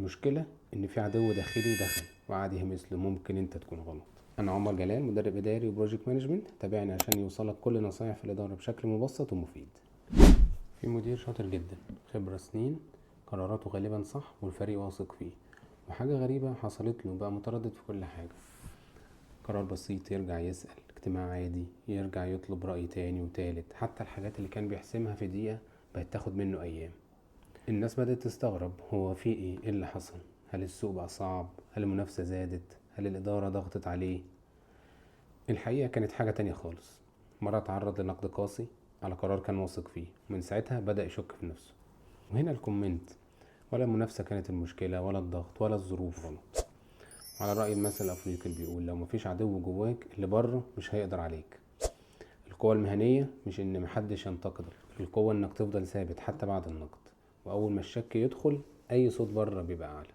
المشكلة ان في عدو داخلي دخل وقعد يهمس له ممكن انت تكون غلط. انا عمر جلال، مدرب اداري وبروجكت مانجمنت. تابعني عشان يوصلك كل نصايح في الادارة بشكل مبسط ومفيد. في مدير شاطر جدا، خبرة سنين، قراراته غالبا صح والفريق واثق فيه، وحاجة غريبة حصلت له بقى متردد في كل حاجة. قرار بسيط يرجع يسأل، اجتماع عادي يرجع يطلب رأي تاني وتالت، حتى الحاجات اللي كان بيحسمها في دقيقة بقت تاخد منه أيام. الناس بدأت تستغرب، هو في ايه اللي حصل؟ هل السوق بقى صعب؟ هل المنافسة زادت؟ هل الإدارة ضغطت عليه؟ الحقيقة كانت حاجة تانية خالص. مرة اتعرض لنقد قاسي على قرار كان واثق فيه، ومن ساعتها بدأ يشك في نفسه. وهنا الكومنت، ولا المنافسة كانت المشكلة ولا الضغط ولا الظروف غلط. على رأي المثل الأفريقي اللي بيقول لو مفيش عدو جواك اللي بره مش هيقدر عليك. القوة المهنية مش ان محدش ينتقدك، القوة انك تفضل ثابت حتى بعد النقد، واول ما الشك يدخل اي صوت بره بيبقى اعلى.